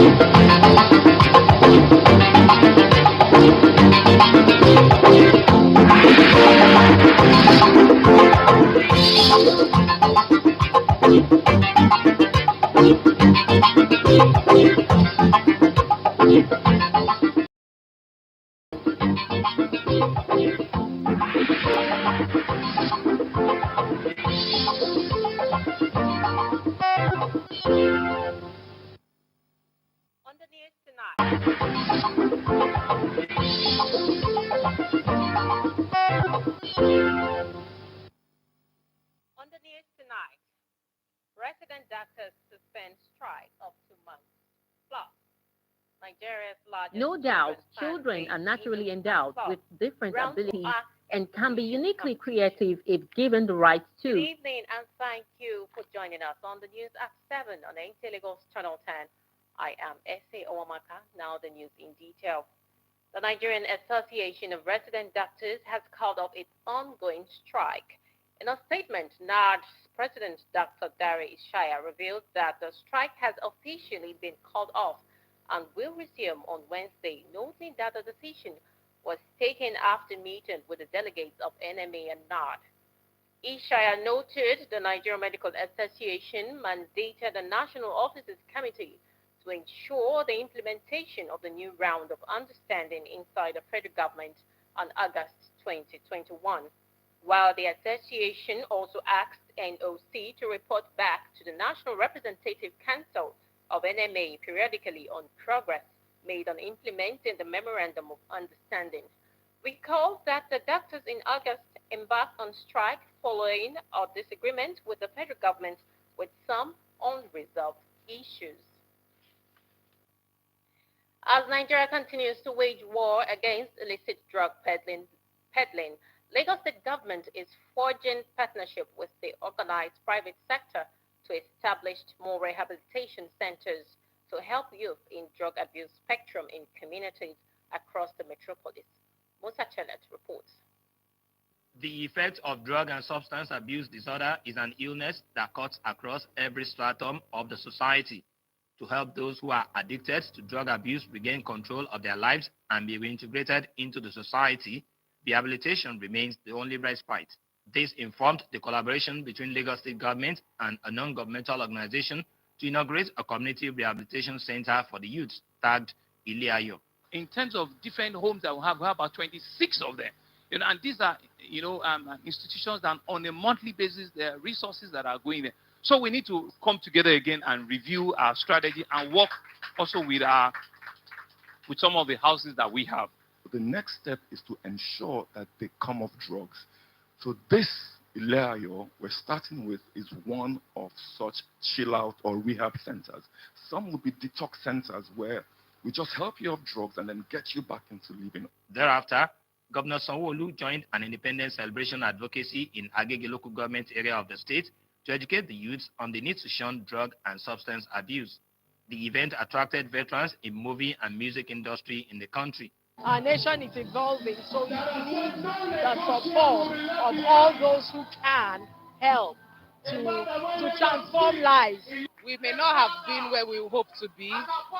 On the news tonight. On the news tonight, resident doctors suspend strike of 2 months. Plus, Nigeria's largest No doubt, children are naturally endowed with different abilities and can be uniquely creative if given the right Good to. evening and thank you for joining us on the news at 7 on Nta Lagos Channel 10. I am Ese Owamaka. Now the news in detail. The Nigerian Association of Resident Doctors has called off its ongoing strike. In a statement, NARD's President Dr. Dare Ishaya revealed that the strike has officially been called off and will resume on Wednesday, noting that the decision was taken after meeting with the delegates of NMA and NARD. Ishaya noted the Nigerian Medical Association mandated the National Officers Committee to ensure the implementation of the new round of understanding inside the federal government on August 2021, while the association also asked NOC to report back to the National Representative Council of NMA periodically on progress made on implementing the Memorandum of Understanding. Recall that the doctors in August embarked on strike following a disagreement with the federal government with some unresolved issues. As Nigeria continues to wage war against illicit drug peddling, Lagos State government is forging partnership with the organized private sector to establish more rehabilitation centers to help youth in drug abuse spectrum in communities across the metropolis. Musa Chelet reports. The effect of drug and substance abuse disorder is an illness that cuts across every stratum of the society. To help those who are addicted to drug abuse regain control of their lives and be reintegrated into the society, rehabilitation remains the only respite. This informed the collaboration between Lagos State government and a non-governmental organization to inaugurate a community rehabilitation center for the youth, tagged Iliayo. In terms of different homes that we have about 26 of them. And these are, institutions that on a monthly basis, there are resources that are going there. So we need to come together again and review our strategy and work also with some of the houses that we have. The next step is to ensure that they come off drugs. So this Ilayo we're starting with is one of such chill out or rehab centers. Some will be detox centers where we just help you off drugs and then get you back into living. Thereafter, Governor Sanwo-Olu joined an independent celebration advocacy in Agege local government area of the state to educate the youths on the need to shun drug and substance abuse. The event attracted veterans in movie and music industry in the country. Our nation is evolving, so we need the support of all those who can help to transform lives. We may not have been where we hope to be,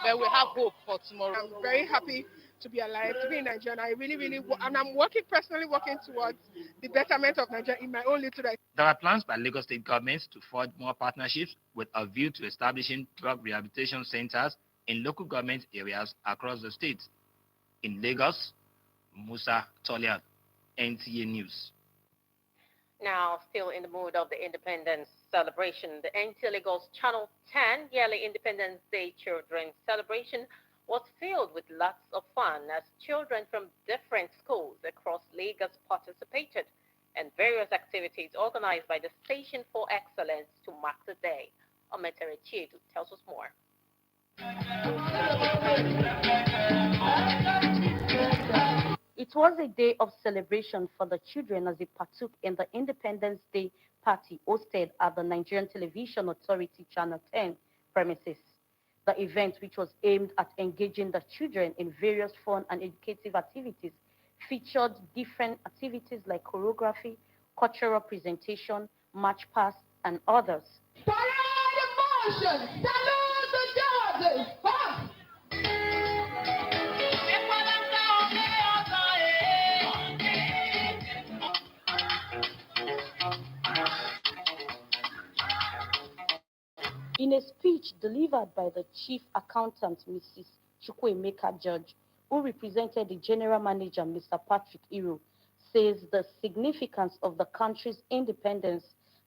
but we have hope for tomorrow. I'm very happy to be alive, to be in Nigeria. And I'm personally working towards the betterment of Nigeria in my own little life. There are plans by Lagos State government to forge more partnerships with a view to establishing drug rehabilitation centers in local government areas across the state. In Lagos, Musa Tolian, NTA News. Now, still in the mood of the Independence celebration, the Nta Lagos Channel 10 yearly Independence Day Children's Celebration was filled with lots of fun as children from different schools across Lagos participated in various activities organized by the Station for Excellence to mark the day. Ometere Chiedu tells us more. It was a day of celebration for the children as they partook in the Independence Day party hosted at the Nigerian Television Authority Channel 10 premises. The event, which was aimed at engaging the children in various fun and educative activities, featured different activities like choreography, cultural presentation, march past, and others. Salute the motion! Salute the judges! In a speech delivered by the chief accountant, Mrs. Chukwuemeka Judge, who represented the general manager, Mr. Patrick Iro, says the significance of the country's independence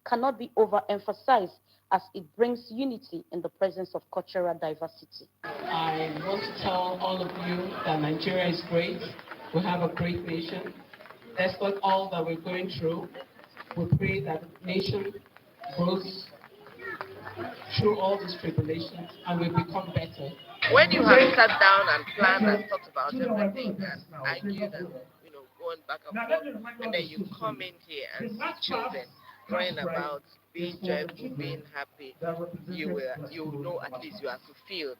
cannot be overemphasized as it brings unity in the presence of cultural diversity. I want to tell all of you that Nigeria is great. We have a great nation. Despite all that we're going through, we pray that the nation grows through all these tribulations and will become better. When you have sat down and planned and thought about everything and argued and going back and forth, and then you come in here and see children crying about being joyful, being happy, you know at least you are fulfilled.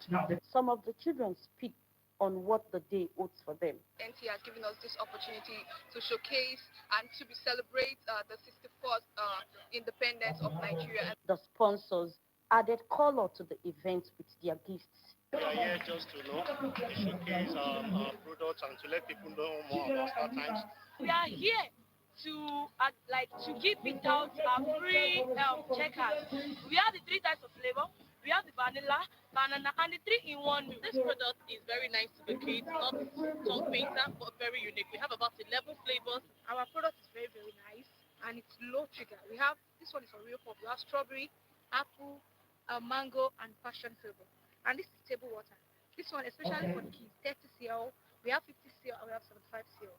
Some of the children speak on what the day holds for them. NT has given us this opportunity to showcase and to celebrate the 64th independence of Nigeria. The sponsors added color to the event with their gifts. We are here just to showcase our products and to let people know more about our times. We are here to give it out free checkers. We have the 3 types of flavor. We have the vanilla, banana, and the 3-in-1. This product is very nice to the kids, not tongue painter, but very unique. We have about 11 flavors. Our product is very, very nice, and it's low sugar. We have, this one is a real pop. We have strawberry, apple, mango, and passion flavor. And this is table water. This one, especially for the kids, 30 cl. We have 50 cl, and we have 75 cl.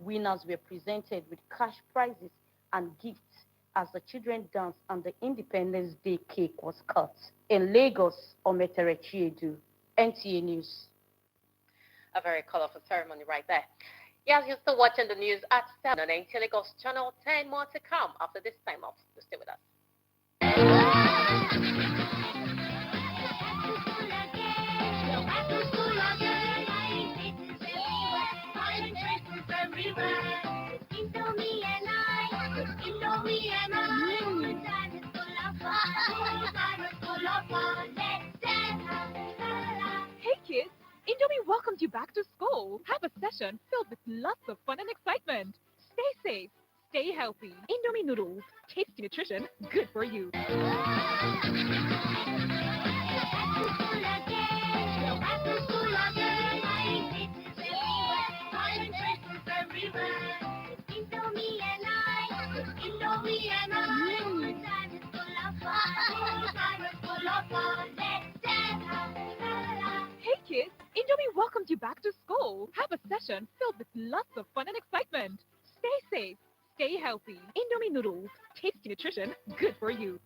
Winners were presented with cash prizes and gifts as the children danced and the Independence Day cake was cut. In Lagos, Ometere Chiedu, NTA News. A very colorful ceremony right there. Yes, you're still watching the news at 7 on Nta Lagos Channel 10. More to come after this time off. So stay with us. Hey kids, Indomie welcomes you back to school. Have a session filled with lots of fun and excitement. Stay safe, stay healthy. Indomie noodles, tasty nutrition, good for you. Hey kids, Indomie welcomes you back to school. Have a session filled with lots of fun and excitement. Stay safe, stay healthy. Indomie noodles, tasty nutrition, good for you.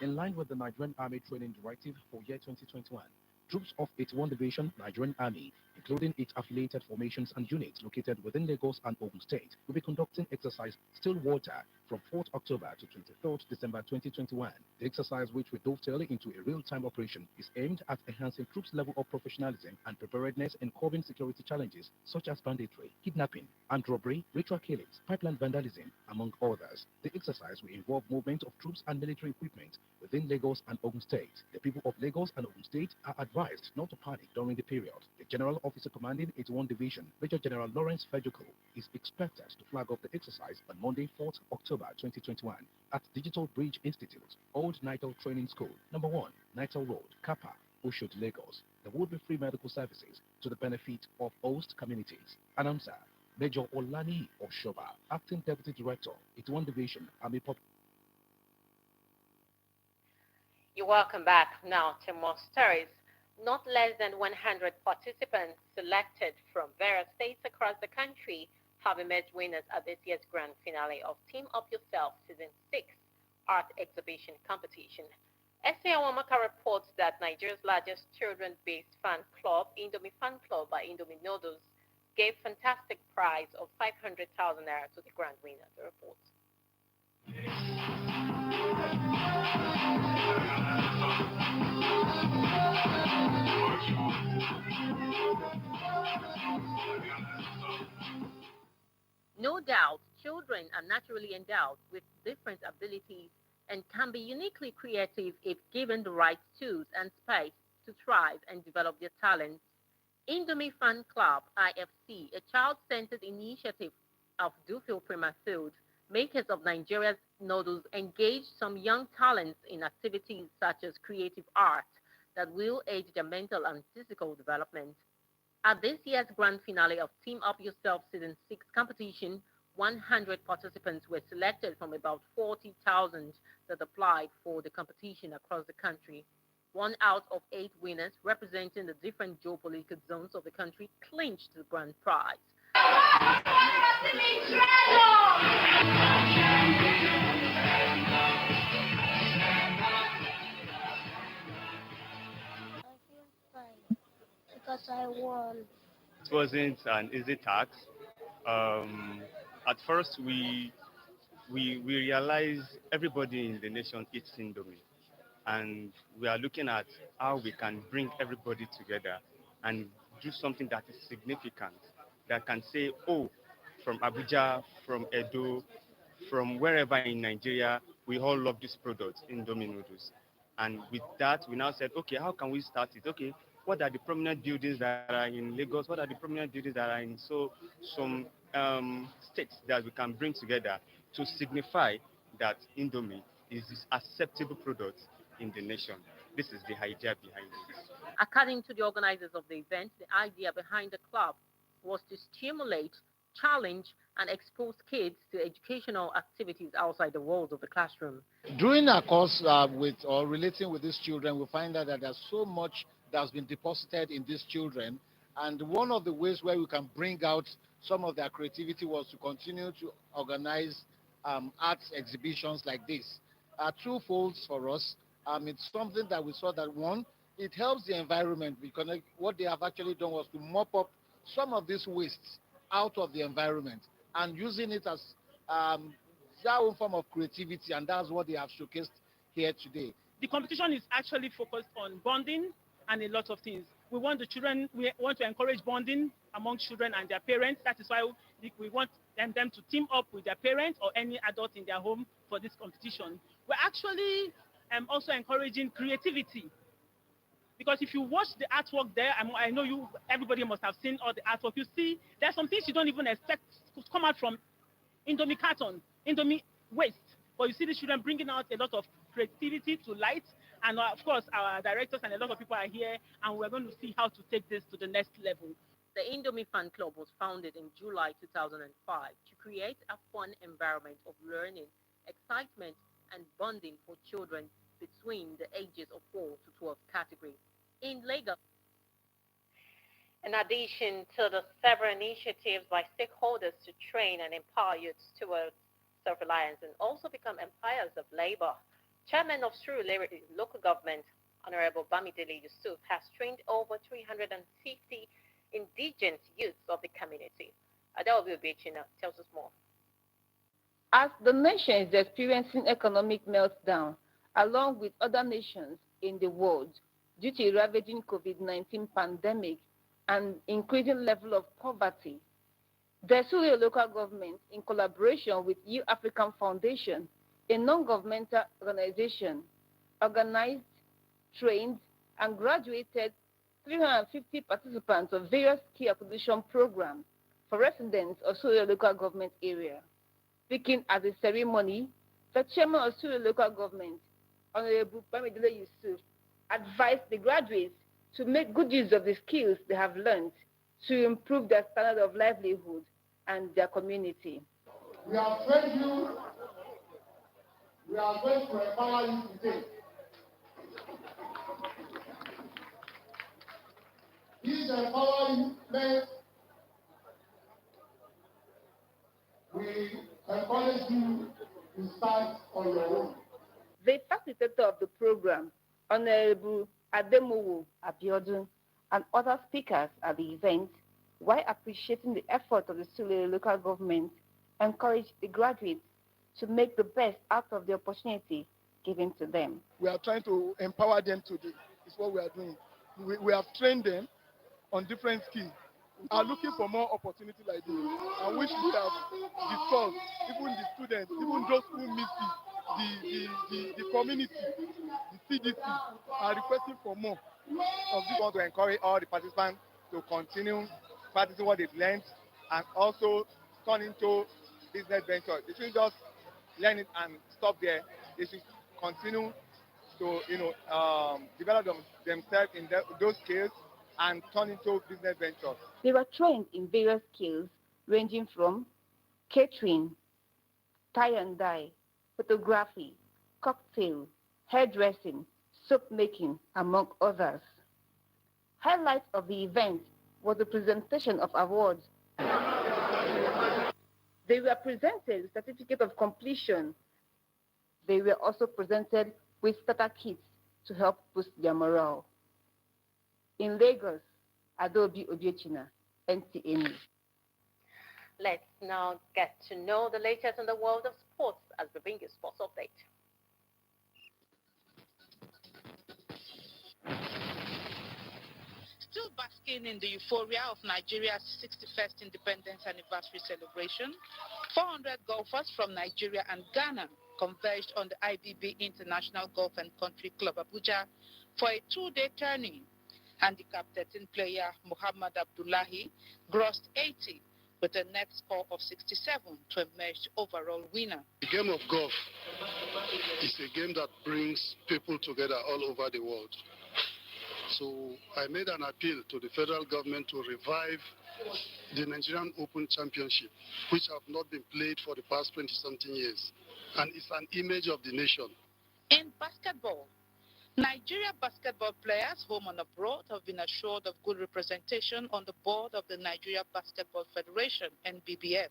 In line with the Nigerian Army Training Directive for year 2021, troops of 81 Division Nigerian Army, including its affiliated formations and units located within Lagos and Ogun State, will be conducting exercise Still Water from 4th October to 23rd December 2021. The exercise, which will dovetail into a real-time operation, is aimed at enhancing troops' level of professionalism and preparedness in curbing security challenges such as banditry, kidnapping, armed robbery, ritual killings, pipeline vandalism, among others. The exercise will involve movement of troops and military equipment within Lagos and Ogun State. The people of Lagos and Ogun State are advised not to panic during the period. The General Officer Commanding 81 Division, Major General Lawrence Fejoko, is expected to flag off the exercise on Monday, 4th October 2021 at Digital Bridge Institute, Old Nitel Training School, number 1, Nitel Road, Kappa, Oshodi, Lagos. There will be free medical services to the benefit of host communities. Announcer, Major Olani Oshoba, Acting Deputy Director, 81 Division, Army Pop. You're welcome back now to more stories. Not less than 100 participants selected from various states across the country have emerged winners at this year's grand finale of Team Up Yourself Season 6 Art Exhibition Competition. S.A. Awamaka reports that Nigeria's largest children-based fan club, Indomie Fan Club by Indomie Noodles, gave fantastic prize of 500,000 naira to the grand winner. The report. No doubt, children are naturally endowed with different abilities and can be uniquely creative if given the right tools and space to thrive and develop their talents. Indomie Fan Club, IFC, a child-centered initiative of Dufil Prima Field, Makers of Nigeria's noodles engage some young talents in activities such as creative art that will aid their mental and physical development. At this year's grand finale of Team Up Yourself Season 6 competition, 100 participants were selected from about 40,000 that applied for the competition across the country. One out of 8 winners representing the different geopolitical zones of the country clinched the grand prize. Because I won. It wasn't an easy task. At first, we realized everybody in the nation eats Indomie, and we are looking at how we can bring everybody together and do something that is significant, that can say, oh, from Abuja, from Edo, from wherever in Nigeria, we all love this product, Indomie noodles. And with that, we now said, okay, how can we start it? Okay, what are the prominent buildings that are in Lagos? What are the prominent buildings that are in some states that we can bring together to signify that Indomie is this acceptable product in the nation? This is the idea behind it. According to the organizers of the event, the idea behind the club was to stimulate, challenge, and expose kids to educational activities outside the walls of the classroom. During our course with or relating with these children, we find out that there's so much that's been deposited in these children. And one of the ways where we can bring out some of their creativity was to continue to organize arts exhibitions like this. Two folds for us. It's something that we saw that one, it helps the environment because what they have actually done was to mop up some of these wastes out of the environment and using it as their own form of creativity, and that's what they have showcased here today. The competition is actually focused on bonding and a lot of things. We want to encourage bonding among children and their parents. That is why we want them to team up with their parents or any adult in their home for this competition. We're actually also encouraging creativity. Because if you watch the artwork there, I know everybody must have seen all the artwork. You see, there's some things you don't even expect to come out from Indomie carton, Indomie waste. But you see the children bringing out a lot of creativity to light. And of course, our directors and a lot of people are here, and we're going to see how to take this to the next level. The Indomie Fan Club was founded in July 2005 to create a fun environment of learning, excitement, and bonding for children between the ages of 4 to 12 category. In Lagos. In addition to the several initiatives by stakeholders to train and empower youths towards self-reliance and also become employers of labor, Chairman of Surulere Local Government, Honorable Bamidele Yusuf, has trained over 350 indigenous youths of the community. Adelvio Bechina tells us more. As the nation is experiencing economic meltdown, along with other nations in the world, due to a ravaging COVID-19 pandemic and increasing level of poverty, the Surulere local government, in collaboration with New African Foundation, a non-governmental organization, organized, trained, and graduated 350 participants of various skill acquisition programs for residents of Surulere local government area. Speaking at the ceremony, the chairman of Surulere local government, Honorable Bamidele Yusuf, advised the graduates to make good use of the skills they have learned to improve their standard of livelihood and their community. We have trained you. We are going to empower you today. This empowerment, we encourage you to start on your own. The facilitator of the program, Honorable Ademowo Abiodun, and other speakers at the event, while appreciating the effort of the Surulere local government, encouraged the graduates to make the best out of the opportunity given to them. We are trying to empower them today. It's what we are doing. We have trained them on different skills. We are looking for more opportunity like this. I wish we have discussed, even the students, even those who miss the community, the CDC, are requesting for more of this. We want to encourage all the participants to continue practicing what they've learned and also turn into business venture. They shouldn't just learn it and stop there. They should continue to, develop themselves in those skills and turn into business ventures. They were trained in various skills ranging from catering, tie and dye, photography, cocktail, hairdressing, soap making, among others. Highlight of the event was the presentation of awards. They were presented with certificate of completion. They were also presented with starter kits to help boost their morale. In Lagos, Adobe Obiechina, NTA News. Let's now get to know the latest in the world of sports as we bring you sports update. Still basking in the euphoria of Nigeria's 61st independence anniversary celebration, 400 golfers from Nigeria and Ghana converged on the IBB International Golf and Country Club Abuja for a two-day tourney. Handicap 13 player Muhammad Abdullahi grossed 80 with a net score of 67 to emerge overall winner. The game of golf is a game that brings people together all over the world. So I made an appeal to the federal government to revive the Nigerian Open Championship, which have not been played for the past 20-something years. And it's an image of the nation. In basketball, Nigeria basketball players, home and abroad, have been assured of good representation on the board of the Nigeria Basketball Federation, NBBF.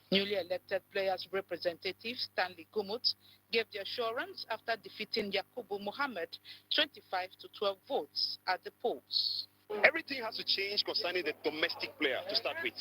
Newly elected players' representative Stanley Gumut gave the assurance after defeating Yakubu Mohammed 25 to 12 votes at the polls. Everything has to change concerning the domestic player to start with.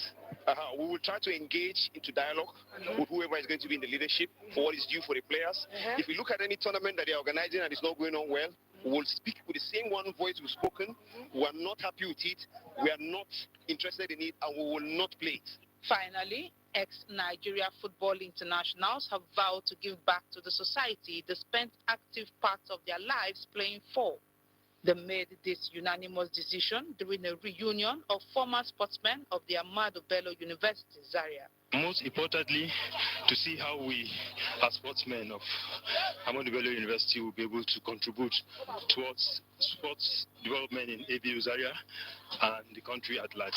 We will try to engage into dialogue with whoever is going to be in the leadership for what is due for the players. If we look at any tournament that they are organizing and it's not going on well, we will speak with the same one voice we've spoken. We are not happy with it. We are not interested in it, and we will not play it. Finally, ex-Nigeria football internationals have vowed to give back to the society they spent active parts of their lives playing for. They made this unanimous decision during a reunion of former sportsmen of the Ahmadu Bello University, Zaria. Most importantly, to see how we, as sportsmen of Ahmadu Bello University, will be able to contribute towards sports development in ABU Zaria and the country at large.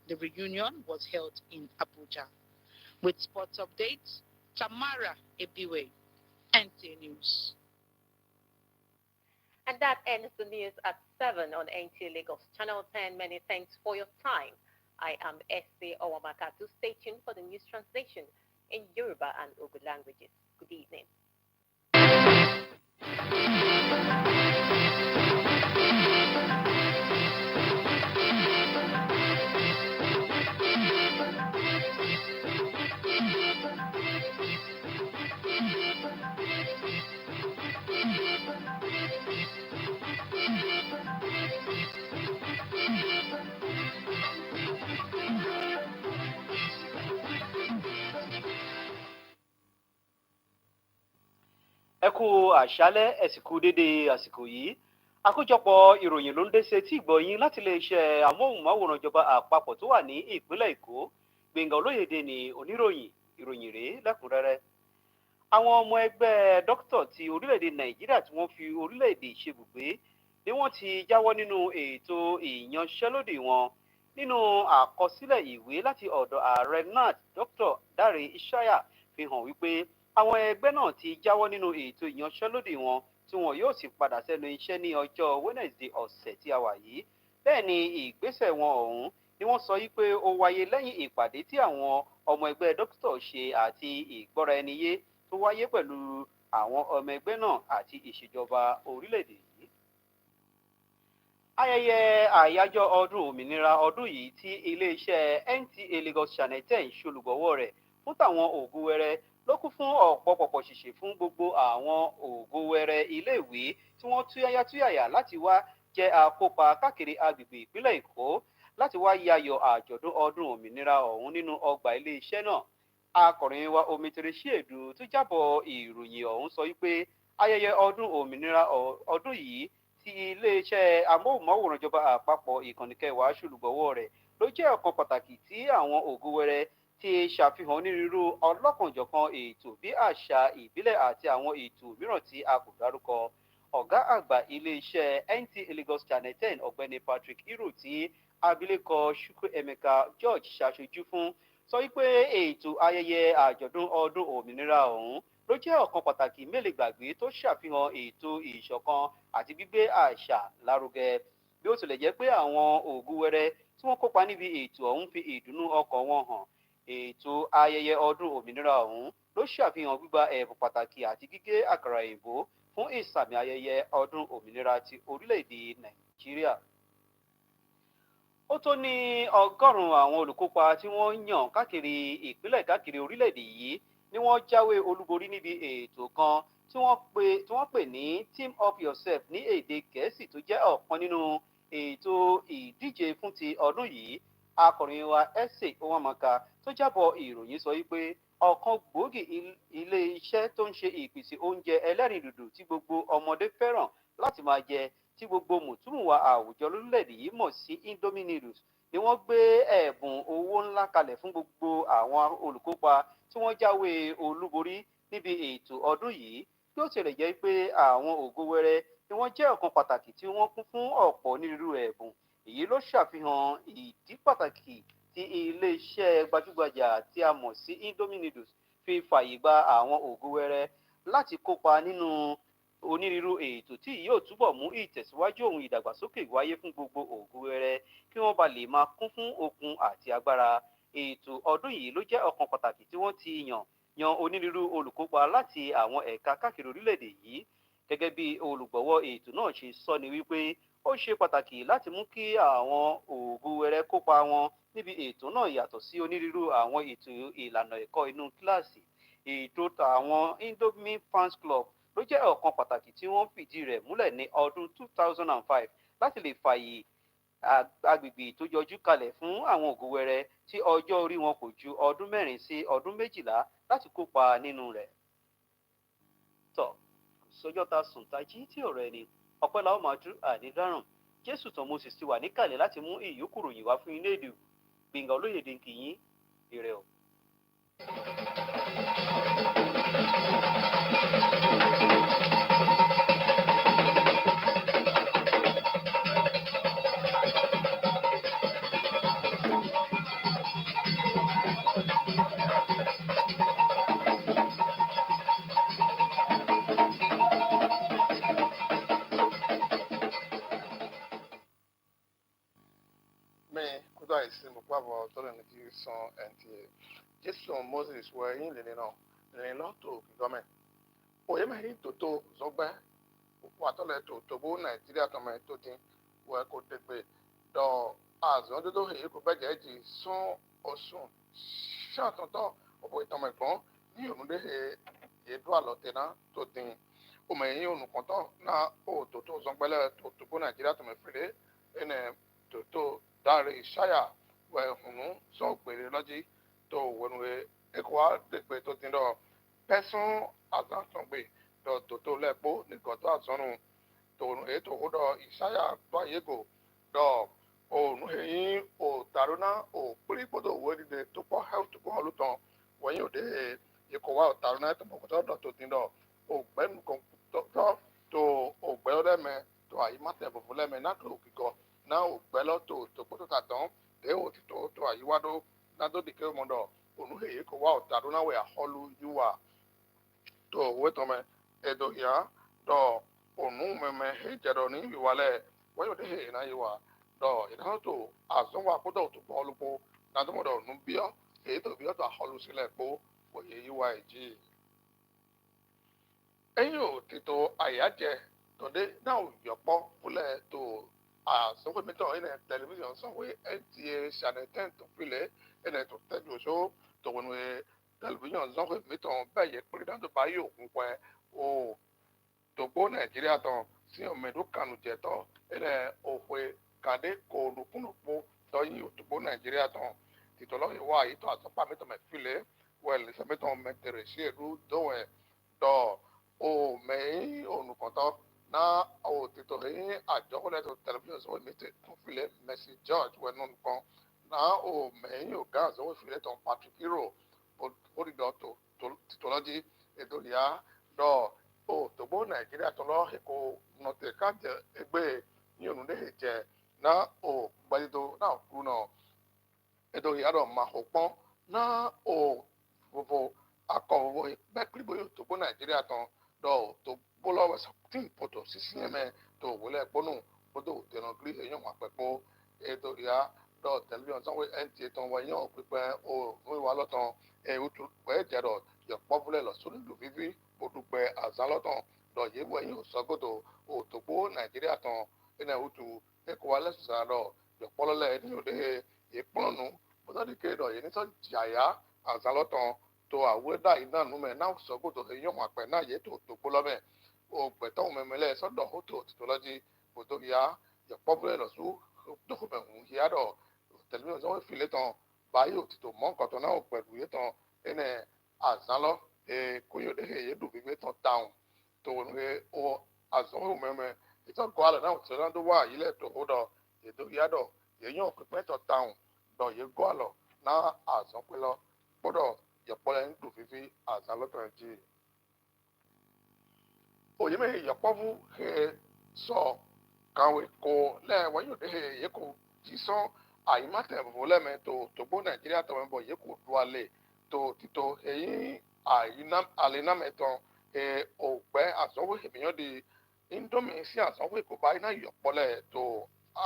The reunion was held in Abuja. With sports updates, Tamara Ebiwe, NTA News. And that ends the news at 7 on Nta Lagos Channel 10. Many thanks for your time. I am S.A. Owamaka. Do stay tuned for the news translation in Yoruba and Ogu languages. Good evening. Ẹ kú àṣálẹ́, ẹ sì kú dédé àsìkò yìí. Àkójọpọ̀ ìròyìn ló ń dé sétí ìgbọ̀yìn láti iléeṣẹ́ amóhùnmáwòrán ìjọba àpapọ̀ tó wà ní ìpínlẹ̀ Èkó. Gbẹ̀ngà Olóyèdè ni oníròyìn, ìròyìn rèé lẹ́kùnrẹ́rẹ́. Àwọn ọmọ ẹgbẹ́ dókítà ti orílẹ̀-èdè Nàìjíríà tí wọ́n fi orílẹ̀-èdè ṣebùgbé ni wọ́n ti jáwọ́ nínú ètò ìyanṣẹ́lódì wọn. Nínú àkọsílẹ̀ ìwé láti ọ̀dọ̀ ààrẹ NAT Dr. Dare Ishaya fi hàn wípé àwọn ẹgbẹ́ náà ti jáwọ́ nínú ètò ìyanṣẹ́lódì wọn tí wọn yóò sì padà sẹ́nu iṣẹ́ ní ọjọ́ Wednesday ọ̀sẹ̀ tí a wà yìí. Bẹ́ẹ̀ ni ìgbésẹ̀ wọn ọ̀hún ni wọ́n sọ wípé ó wáyé lẹ́yìn ìpàdé tí àwọn ọmọ ẹgbẹ́ dókítà ṣe àti ìgbọ́ra-ẹni-yé tó wáyé pẹ̀lú àwọn ọmọ ẹgbẹ́ náà àti ìṣèjọba orílẹ̀-èdè yìí. Ayẹyẹ àyájọ́ ọdún òmìnira ọdún yìí tí iléeṣẹ́ Nta Lagos Channel 10 ṣolùgbọ̀wọ́ rẹ̀ fún tàwọn ògùnwẹrẹ ló kún fún ọ̀pọ̀ pọ̀pọ̀ ṣìṣe fún gbogbo àwọn ògùnwẹrẹ iléèwé tí wọ́n túyáyá láti wá jẹ́ akópa káàkiri agbègbè ìpínlẹ̀ Èkó láti wá yayọ̀ àjọ̀dún ọdún òmìnira ọ̀hún nínú ọgbà iléeṣẹ́ náà. Akọ̀ròyìn wa Omitere Ṣíèdù tó jábọ̀ ìròyìn ọ̀hún sọ wípé ayẹyẹ ọdún òmìnira ọdún yìí tí iléeṣẹ́ amóhùnmáwòrán ìjọba àpapọ̀ ìkànnì kẹwàá ṣolùgbọ̀wọ́ rẹ̀ ló jẹ́ ọ̀kan pàtàkì tí àwọn ògùnwẹrẹ ti ṣàfihàn onírúurú ọlọ́kanòjọ̀kan ètò bí àṣà ìbílẹ̀ àti àwọn ètò mìíràn tí a kò dárúkọ. Ọ̀gá àgbà ilé-iṣẹ́ Nta Lagos Channel 10 ọ̀gbẹ́ni Patrick Iro tí abilékọ Chukwuemeka George ṣàṣojú fún sọ wípé ètò ayẹyẹ àjọ̀dún ọdún òmìnira ọ̀hún ló jẹ́ ọ̀kan pàtàkì mélòó gbàgbé tó ṣàfihàn ètò ìṣọ̀kan àti gbígbé àṣà lárugẹ. Bí ó tilẹ̀ jẹ́ pé àwọn ògúnwẹrẹ tí wọ́n kópa níbi ètò ọ̀hún fi ìdùnnú ọkàn wọn hàn, ètò ayẹyẹ ọdún òmìnira ọ̀hún ló ṣàfihàn gbígba ẹ̀bùn pàtàkì àti gígé àkàrà òyìnbó fún ìsàmì ayẹyẹ ọdún òmìnira ti orílẹ̀-èdè Nàìjíríà. Ó tó ní ọgọ́rùn-ún àwọn olùkópa tí wọ́n yàn káàkiri orílẹ̀-èdè yìí ni wọ́n jáwé olúborí níbi ètò kan tí wọ́n pè ní Team Up Yourself ní èdè Gẹ̀ẹ́sì tó jẹ́ ọ̀kan nínú ètò ìdíje fún ti ọdún yìí. Akọ̀ròyìn wa Ese Owamaka tó jábọ̀ ìròyìn sọ wípé ọ̀kan gbòógì ilé-iṣẹ́ tó ń ṣe ìpèsè oúnjẹ ẹlẹ́rìndòdò tí gbogbo ọmọdé fẹ́ràn láti máa jẹ tí gbogbo mùtúmùwà àwùjọ lórílẹ̀‐èdè yìí mọ̀ sí Indomie noodles ni wọ́n gbé ẹ̀bùn owó ńlá kalẹ̀ fún gbogbo àwọn olùkópa tí wọ́n jáwé olúborí níbi ètò ọdún yìí. Bí ó tilẹ̀ jẹ́ pé àwọn ògúnwẹrẹ ni wọ́n jẹ́ ọ̀kan pàtàkì tí wọ́n kún fún ọ̀pọ̀ onírúurú ẹ̀bùn, èyí ló ṣàfihàn ìdí pàtàkì tí ilé-iṣẹ́ gbajúgbajà tí a mọ̀ sí Indomie noodles fi fààyè gba àwọn ògúnwẹrẹ láti kópa nínú onírúurú ètò tí yóò túbọ̀ mú ìtẹ̀síwájú ohun ìdàgbàsókè wáyé fún gbogbo ògúnwẹrẹ kí wọ́n ba lè máa kún fún okun àti agbára. Ètò ọdún yìí ló jẹ́ ọ̀kan pàtàkì tí wọ́n ti yan onírúurú olùkópa láti àwọn ẹ̀ka káàkiri orílẹ̀-èdè yìí. Gẹ́gẹ́ bí olùgbọ̀wọ́ ètò náà ṣe sọ ni wípé ó ṣe pàtàkì láti mú kí àwọn ògúnwẹrẹ kópa wọn níbi ètò náà yàtọ̀ sí onírúurú àwọn ètò ìlànà ẹ̀kọ́ inú kíláàsì. Ètò àwọn Indomie Fans Club ló jẹ́ ọ̀kan pàtàkì tí wọ́n fìdí rẹ̀ múlẹ̀ ní ọdún 2005 láti lè fààyè agbègbè tó yọjú kalẹ̀ fún àwọn ògúnwẹrẹ tí ọjọ́ orí wọn kò ju ọdún 4 sí ọdún 12 láti kópa nínú rẹ̀. Tọ́ sọjọ́ ta sùn tají tí ọ̀rọ̀ ẹni ọpẹ́ la ó máa dú ànídáràn. Jésù tán Moses ti wà níkàlẹ̀ láti mú ìyókù ròyìn wá fún ilé èdè Gbẹ̀ngà Olóyèdè kì yín ire o. San NTA. Jason Moses were in Lenino to government. Oyemeri Toto Zogba, Watole to Tobo, Nigeria to Tin, where could take way. Though, as under the Hekubaji, son or soon. Shut on top of what Tomacron, you know the Edwalotena to Tin. Omeyon Conto, now, Toto Zombella to Tobo, Nigeria to my friend, and Toto Dari Shire. Well, so lọ́jí tó wọnú ẹ̀kọ́ àdèpé tó ti ń dọ̀ pẹ́sùn àtàtúngbè tó lẹ́pọ̀ nìkan tó àtúnú tòun ètò ọ̀dọ̀ ìṣáyà tó àyègò dọ̀ òun èyí ò tàrúná ò pírípòtò owó dídé tó pọ̀ health tó pọ̀ ọlùtàn wọ̀nyí òde ikọ̀ wa ò tàrúná tó pọ̀ tó tó ti ń dọ̀ ògbẹ́nu kan tó ògbẹ́ lẹ́mẹ̀ tó àyímátẹ̀ fòfò lẹ́mẹ̀ náà tó kíkọ náà ògbẹ́ tó pọ̀ tó tà tán. Deo to ayiwado nado dike mondo onu heye ko wa otaro na we aholu yuwa to wetome edo ya do onu meme hejero ni wiwale wayo de he na yiwa do ina to azon wa ko do to bolupo nado modo nu bio e to bio to aholu sile po wo ye yiwa eji eyo tito ayaje to de now yopo fule to sọ́kò mi tán ẹnẹ tẹlifíṣàn sanwó NTA Channel 10 tó filẹ̀ ẹnẹ tó tẹ́jú oṣù tó wọnú tẹlifíṣàn sanwó mi tán bẹ́ẹ̀ yẹ pé dáńtò bá yóò kún pẹ́ o tó gbó Nàìjíríà tán sí ọmọdé kanu jẹ tán ẹnẹ òwe kàdé kò lùkúlùkù tọ́yìn tó gbó Nàìjíríà tán tìtọ́lọ́yìn wá yìí tó àtọ́pá mi tán mẹ́ filẹ̀ wẹ̀lì sẹ́mi tán mẹ́tẹ̀rẹ̀ sí èrú dọ́wẹ̀ dọ́ o mẹ́yìn ònùkọ̀tọ́ na o tito he àjọkọlẹ tó tẹlifíṣàn sọ mi tó filẹ Mercy George wẹ nínú kan na o me o ga zo file ton Patrick Hero o ri do to titology edolia do o to bo Nigeria to lo he ko no te ka je egbe ni onu de je na o gbalido na ku no edolia do ma ho pon na o vovo akọwọ bẹkiri yo tó bó Nàìjíríà tán dọ tó bó lọ́wọ́ sọtún pọtọ sísí ẹmẹ tó wọlé ẹkpọnù bótó tẹnà gírí èyàn wà pẹpọ ètò ìyá dọ tẹlifíọn sanwó NTA tán wọ èyàn pípẹ o wíwá lọtàn èwùtú pẹ jẹrọ yọpọ fúlẹ lọ sórí ìlú fífi bódúpẹ àzá lọtàn dọ yé wọ èyàn sọgọdọ òtò bó Nàìjíríà tán ẹnà èwùtú ẹkọ alẹ sọsọ dọ yọpọ lọlẹ ẹni òde ìpọnù bótó dìke dọ yé nísọ jàyà àzá lọtàn to aweda ina nume na sogodo eyan ape na ye to gbolobe o gbeto memele sodo hoto titology bodo ya ye popular lo su to ko be hun ya do telmi so file ton bayo tito mon ko to na o pelu ye ton ene azalo koyo de ye du bi ton down to we o azo meme ito ko ala na so na do wa ile to hodo ye do ya do ye yan ko pe to down do ye go alo na azo pe lo gbọ́dọ̀ yọpọlẹ ń dùn fífi àzálọ́tàn jí. Òyìnbó yọpọ́fù he sọ kàwé kò lẹ́wọ̀n yóò dé yẹ kò jí sán àyímátẹ̀ fòfò lẹ́mẹ̀ tó gbó Nàìjíríà tó mẹ́bọ̀ yẹ kò du alẹ̀ tó títọ́ èyí àlẹ́nàmẹ́tàn ògbẹ́ àsọ́wọ́ èmìyàn di Indomie sí àsọ́wọ́ ìkóbá iná yọpọlẹ tó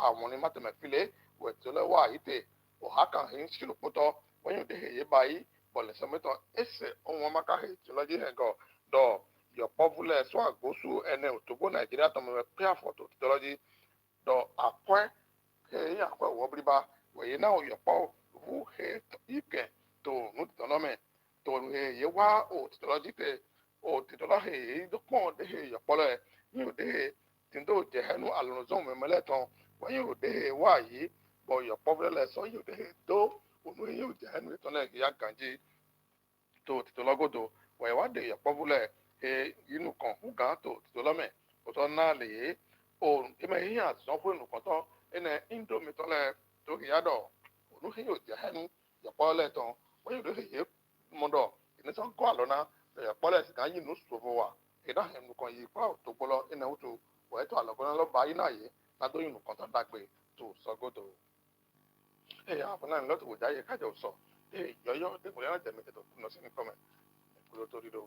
àwọn ní mátẹ̀mẹ́filẹ̀ wẹ̀tọ́lẹ́wọ̀ àyítẹ̀ òhákàn ń ṣìlùpọ̀tọ̀ wọ́n yóò dé èyí báyìí bọ̀lẹ̀ sọmítọ̀ ẹsẹ̀ ohun ọmọká ìtìlọ́jì ẹ̀gọ́ dọ̀ yọ̀pọ̀vulẹ̀ sọ àgbóṣù ẹnẹ òtógbó Nàìjíríà tọmọ pé àfọ̀tò ìtìlọ́jì dọ̀ àpẹ́ ẹ̀yìn àpẹ́ wọ́ bíríbá wẹ̀yìn náà yọ̀pọ̀ wú ìkẹ́ tó nù tìtọ́nọ́mẹ̀ tó èyí wá òtìtọ́lọ́jì tẹ òtìtọ́lọ́jì èyí dọ́pọ̀ dé yọ̀pọ̀lẹ̀ yóò dé tìǹdó jẹ̀hẹ́nu àlùzọ́n mẹ́mẹ́lẹ́tàn wọ́n yóò dé wá yìí bọ̀ yọ̀pọ̀vulẹ̀ sọ yóò dé dó onu yóò jẹ ẹnu ìtọ́lẹ̀ ìyá gànjí tó tìtọ́lọ́gọ́dọ̀ wẹ̀wádé yọ̀pọ̀vulẹ̀ inú kan fúgàn tó tìtọ́lọ́mẹ̀ òtọ́ náà lè yé òun ìmọ̀ yìí àtúnṣe fún inú kan tán ẹnẹ Indomie tọ́lẹ̀ tó yá dọ̀ onu yóò jẹ ẹnu yọ̀pọ̀lẹ̀ tán wọ́n yóò lè yé mọ́dọ̀ ìnísàn kọ́ àlọ́nà yọ̀pọ̀lẹ̀ sì ká yìí nù sọ̀fọ̀ wà ìdá ẹnu kan yìí pa tó gbọ́lọ́ ẹnẹ wùtò wẹ̀ẹ́tọ̀ àlọ́gọ́nà lọ́ba yìí náà yé látó inú kan tó dàgbé tó sọgọ́dọ̀ àbúrò náà lọ́tò wò jáyé kájọ sọ yọyọ dẹkùn yẹn jẹmí ètò kùnà sí ní kọmẹ ẹkùn ló tó rí do.